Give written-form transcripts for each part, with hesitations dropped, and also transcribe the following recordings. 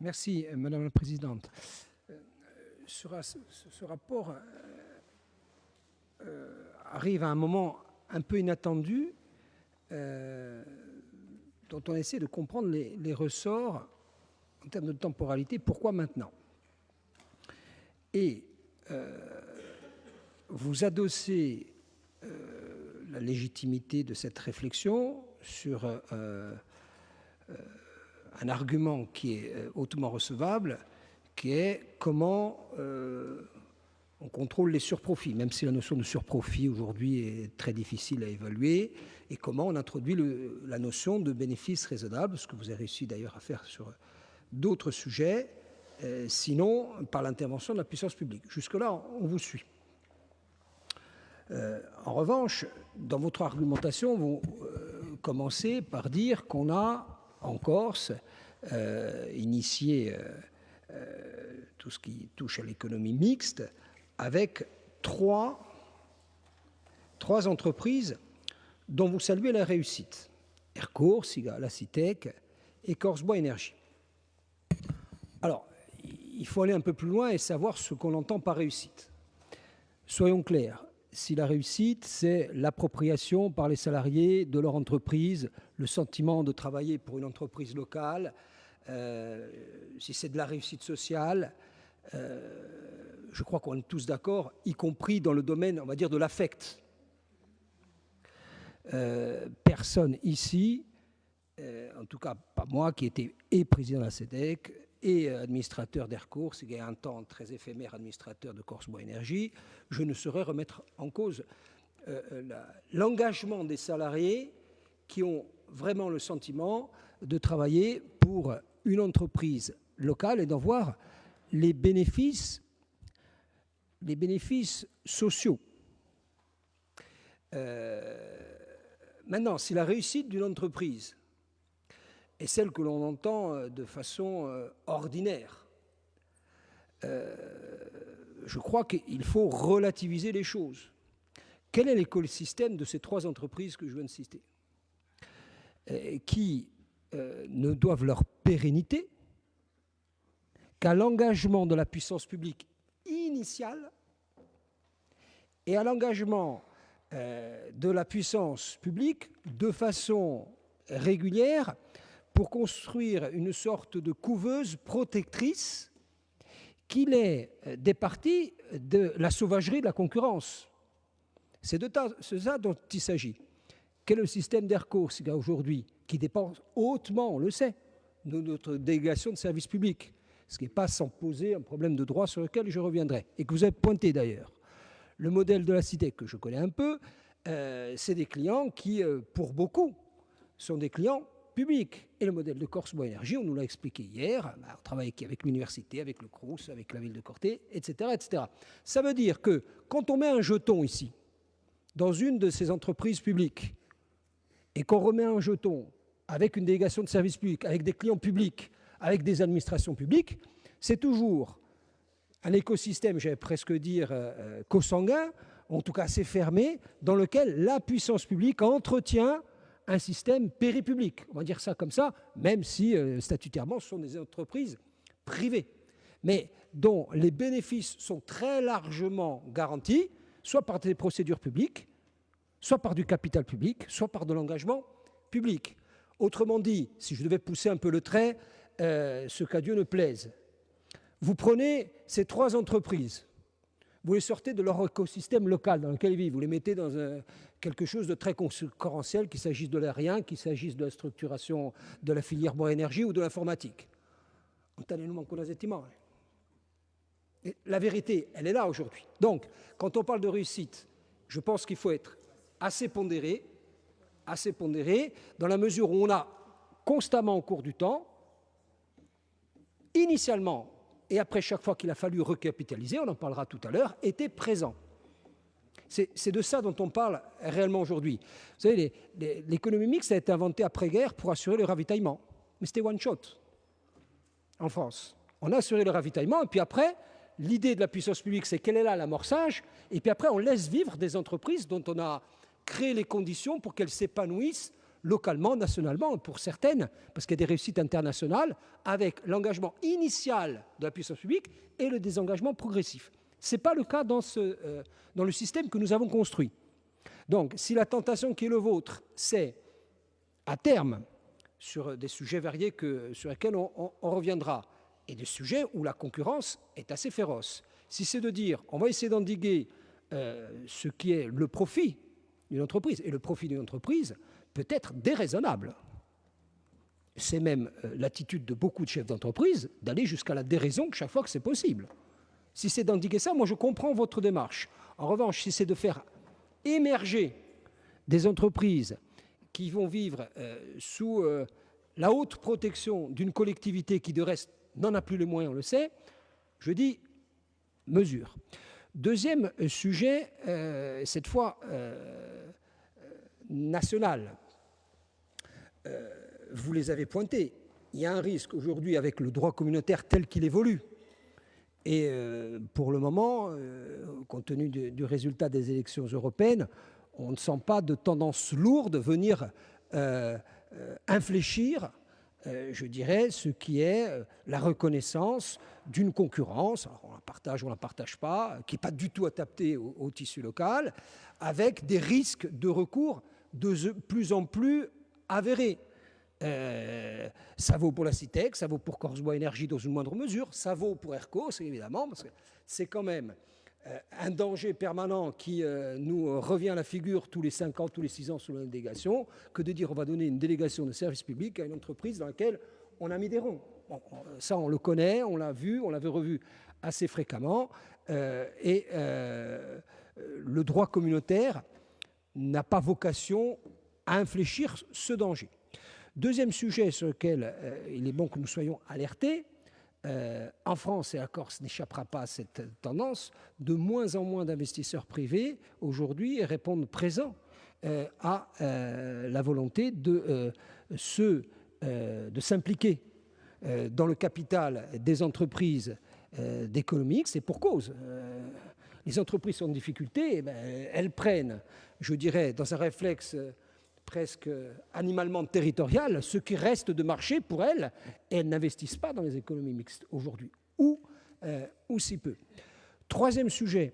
Merci, Madame la Présidente. Ce rapport arrive à un moment un peu inattendu dont on essaie de comprendre les ressorts en termes de temporalité. Pourquoi maintenant? Et vous adossez la légitimité de cette réflexion sur un argument qui est hautement recevable, qui est comment on contrôle les surprofits, même si la notion de surprofit aujourd'hui est très difficile à évaluer, et comment on introduit la notion de bénéfice raisonnable, ce que vous avez réussi d'ailleurs à faire sur d'autres sujets, sinon par l'intervention de la puissance publique. Jusque-là, on vous suit. En revanche, dans votre argumentation, vous commencez par dire qu'on a en Corse initié tout ce qui touche à l'économie mixte avec trois entreprises dont vous saluez la réussite. Aircourt, Siga, la Citec et Corse Bois Énergie. Alors, il faut aller un peu plus loin et savoir ce qu'on entend par réussite. Soyons clairs, si la réussite, c'est l'appropriation par les salariés de leur entreprise, le sentiment de travailler pour une entreprise locale, si c'est de la réussite sociale, je crois qu'on est tous d'accord, y compris dans le domaine, on va dire, de l'affect. Personne ici, en tout cas pas moi, qui était et président de la CEDEC et administrateur d'Aircourt, c'est un temps très éphémère administrateur de Corse Bois Énergie, je ne saurais remettre en cause l'engagement des salariés qui ont vraiment le sentiment de travailler pour une entreprise locale et d'en voir les bénéfices sociaux. Maintenant, si la réussite d'une entreprise est celle que l'on entend de façon ordinaire, je crois qu'il faut relativiser les choses. Quel est l'écosystème de ces trois entreprises que je viens de citer, qui ne doivent leur pérennité qu'à l'engagement de la puissance publique initiale et à l'engagement de la puissance publique de façon régulière pour construire une sorte de couveuse protectrice qui les départit de la sauvagerie de la concurrence. C'est de ça dont il s'agit. Quel est le système d'Aircourt aujourd'hui, qui dépend hautement, on le sait, de notre délégation de service public, ce qui n'est pas sans poser un problème de droit sur lequel je reviendrai, et que vous avez pointé d'ailleurs. Le modèle de la Citec, que je connais un peu, c'est des clients qui, pour beaucoup, sont des clients publics. Et le modèle de Corse Bois Énergie, on nous l'a expliqué hier, on travaille avec l'université, avec le Crous, avec la ville de Corté, etc., etc. Ça veut dire que quand on met un jeton ici, dans une de ces entreprises publiques, et qu'on remet un jeton avec une délégation de service public, avec des clients publics, avec des administrations publiques, c'est toujours un écosystème, j'allais presque dire, consanguin, en tout cas assez fermé, dans lequel la puissance publique entretient un système péripublic, on va dire ça comme ça, même si statutairement ce sont des entreprises privées, mais dont les bénéfices sont très largement garantis, soit par des procédures publiques, soit par du capital public, soit par de l'engagement public. Autrement dit, si je devais pousser un peu le trait, ce qu'à Dieu ne plaise, vous prenez ces trois entreprises, vous les sortez de leur écosystème local dans lequel ils vivent, vous les mettez dans quelque chose de très concurrentiel, qu'il s'agisse de l'aérien, qu'il s'agisse de la structuration de la filière bois énergie ou de l'informatique. La vérité, elle est là aujourd'hui. Donc, quand on parle de réussite, je pense qu'il faut être assez pondéré, dans la mesure où on a constamment au cours du temps, initialement, et après chaque fois qu'il a fallu recapitaliser, on en parlera tout à l'heure, était présent. C'est de ça dont on parle réellement aujourd'hui. Vous savez, l'économie mixte a été inventée après-guerre pour assurer le ravitaillement. Mais c'était one shot en France. On a assuré le ravitaillement, et puis après, l'idée de la puissance publique, c'est qu'elle est là, l'amorçage, et puis après, on laisse vivre des entreprises dont on a créé les conditions pour qu'elles s'épanouissent localement, nationalement, pour certaines, parce qu'il y a des réussites internationales, avec l'engagement initial de la puissance publique et le désengagement progressif. Ce n'est pas le cas dans le système que nous avons construit. Donc, si la tentation qui est le vôtre, c'est, à terme, sur des sujets variés sur lesquels on reviendra, et des sujets où la concurrence est assez féroce, si c'est de dire, on va essayer d'endiguer ce qui est le profit d'une entreprise, et le profit d'une entreprise peut être déraisonnable. C'est même l'attitude de beaucoup de chefs d'entreprise d'aller jusqu'à la déraison chaque fois que c'est possible. Si c'est d'endiguer ça, moi je comprends votre démarche. En revanche, si c'est de faire émerger des entreprises qui vont vivre sous la haute protection d'une collectivité qui de reste n'en a plus les moyens, on le sait, je dis mesure. Deuxième sujet, cette fois national. Vous les avez pointés. Il y a un risque aujourd'hui avec le droit communautaire tel qu'il évolue. Et pour le moment, compte tenu du résultat des élections européennes, on ne sent pas de tendance lourde venir infléchir, je dirais, ce qui est la reconnaissance d'une concurrence, alors on la partage ou on ne la partage pas, qui n'est pas du tout adaptée au tissu local, avec des risques de recours de plus en plus avérés. Ça vaut pour la CITEC, ça vaut pour Corse-Bois Énergie dans une moindre mesure, ça vaut pour ERCOS évidemment, parce que c'est quand même un danger permanent qui nous revient à la figure tous les 5 ans, tous les 6 ans sous la délégation, que de dire on va donner une délégation de service public à une entreprise dans laquelle on a mis des ronds. Bon, ça on le connaît, on l'a vu, on l'avait revu assez fréquemment, et le droit communautaire n'a pas vocation à infléchir ce danger. Deuxième sujet sur lequel il est bon que nous soyons alertés, en France, et la Corse n'échappera pas à cette tendance, de moins en moins d'investisseurs privés aujourd'hui répondent présents à la volonté de s'impliquer dans le capital des entreprises d'économie. C'est pour cause. Les entreprises sont en difficulté, elles prennent, je dirais, dans un réflexe presque animalement territorial, ce qui reste de marché pour elles, et elles n'investissent pas dans les économies mixtes aujourd'hui, ou si peu. Troisième sujet,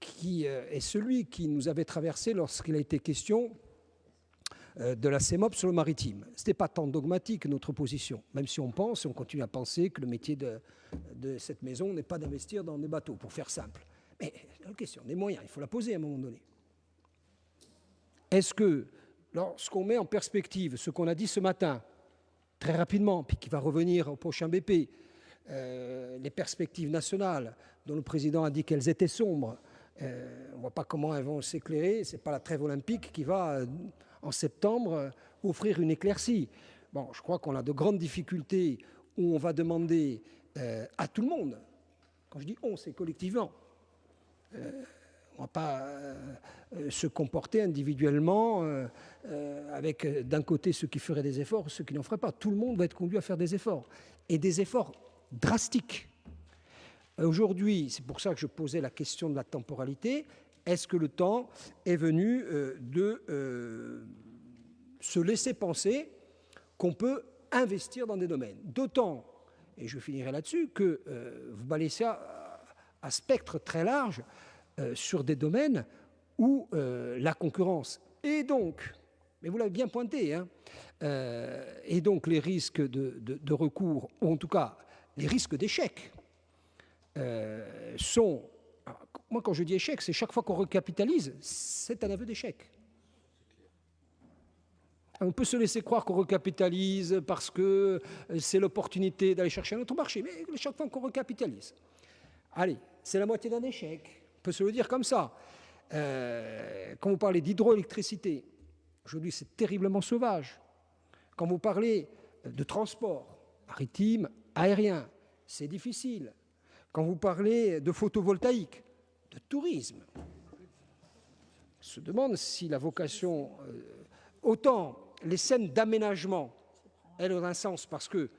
qui est celui qui nous avait traversé lorsqu'il a été question de la CEMOP sur le maritime. Ce n'était pas tant dogmatique notre position, même si on pense, et on continue à penser que le métier de cette maison n'est pas d'investir dans des bateaux, pour faire simple. Mais la question des moyens, il faut la poser à un moment donné. Est-ce que, lorsqu'on met en perspective ce qu'on a dit ce matin, très rapidement, puis qui va revenir au prochain BP, les perspectives nationales, dont le président a dit qu'elles étaient sombres, on ne voit pas comment elles vont s'éclairer, ce n'est pas la trêve olympique qui va, en septembre, offrir une éclaircie. Bon, je crois qu'on a de grandes difficultés où on va demander à tout le monde, quand je dis on, c'est collectivement, on ne va pas se comporter individuellement avec d'un côté ceux qui feraient des efforts, ceux qui n'en feraient pas. Tout le monde va être conduit à faire des efforts, et des efforts drastiques. Aujourd'hui, c'est pour ça que je posais la question de la temporalité, est-ce que le temps est venu de se laisser penser qu'on peut investir dans des domaines. D'autant, et je finirai là-dessus, que vous balayez à spectre très large sur des domaines où la concurrence et donc, mais vous l'avez bien pointé, et donc les risques de recours, ou en tout cas les risques d'échec, sont... Alors, moi quand je dis échec, c'est chaque fois qu'on recapitalise, c'est un aveu d'échec. On peut se laisser croire qu'on recapitalise parce que c'est l'opportunité d'aller chercher un autre marché, mais chaque fois qu'on recapitalise, allez, c'est la moitié d'un échec. On peut se le dire comme ça. Quand vous parlez d'hydroélectricité, aujourd'hui c'est terriblement sauvage. Quand vous parlez de transport maritime, aérien, c'est difficile. Quand vous parlez de photovoltaïque, de tourisme, on se demande si la vocation... autant les scènes d'aménagement, elles ont un sens parce que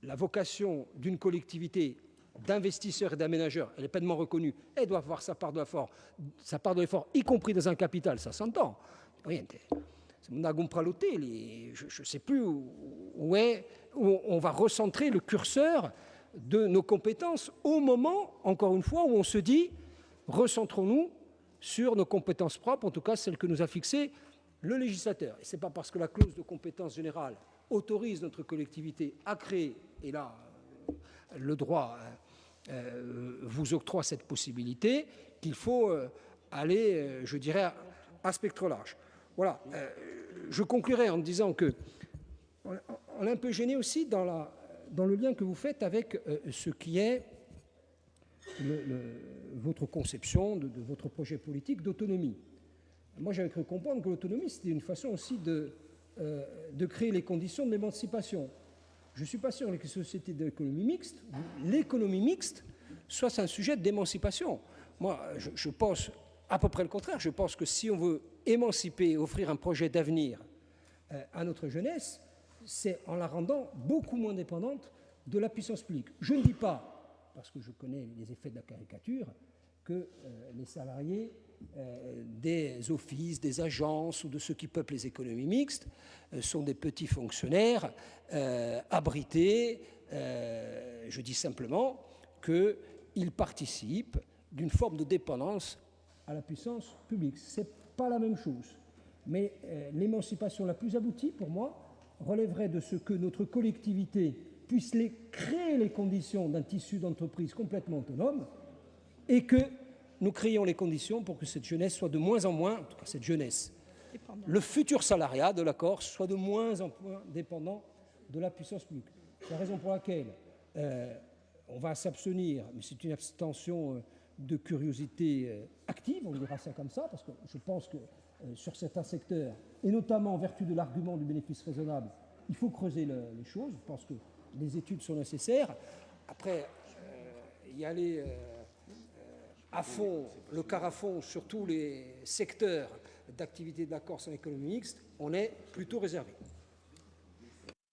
la vocation d'une collectivité d'investisseurs et d'aménageurs, elle est pleinement reconnue, elle doit avoir sa part de l'effort, y compris dans un capital, ça s'entend. Oui, je ne sais plus où on va recentrer le curseur de nos compétences au moment, encore une fois, où on se dit, recentrons-nous sur nos compétences propres, en tout cas celles que nous a fixées le législateur. Et ce n'est pas parce que la clause de compétence générale autorise notre collectivité à créer, et là, le droit vous octroie cette possibilité, qu'il faut aller, je dirais, à spectre large. Voilà. Je conclurai en disant que on est un peu gêné aussi dans le lien que vous faites avec ce qui est votre conception de votre projet politique d'autonomie. Moi, j'avais cru comprendre que l'autonomie, c'était une façon aussi de créer les conditions de l'émancipation. Je ne suis pas sûr que les sociétés l'économie mixte, soit un sujet d'émancipation. Moi, je pense à peu près le contraire. Je pense que si on veut émanciper, offrir un projet d'avenir à notre jeunesse, c'est en la rendant beaucoup moins dépendante de la puissance publique. Je ne dis pas, parce que je connais les effets de la caricature, que les salariés des offices, des agences ou de ceux qui peuplent les économies mixtes sont des petits fonctionnaires abrités. Je dis simplement qu'ils participent d'une forme de dépendance à la puissance publique. Ce n'est pas la même chose. Mais l'émancipation la plus aboutie, pour moi, relèverait de ce que notre collectivité puisse créer les conditions d'un tissu d'entreprise complètement autonome et que nous créons les conditions pour que cette jeunesse soit de moins en moins, en tout cas cette jeunesse, le futur salariat de l'accord soit de moins en moins dépendant de la puissance publique. C'est la raison pour laquelle on va s'abstenir, mais c'est une abstention de curiosité active, on dira ça comme ça, parce que je pense que sur certains secteurs, et notamment en vertu de l'argument du bénéfice raisonnable, il faut creuser les choses. Je pense que les études sont nécessaires. Après, y aller à fond, le quart à fond sur tous les secteurs d'activité de la Corse en économie mixte, on est plutôt réservé.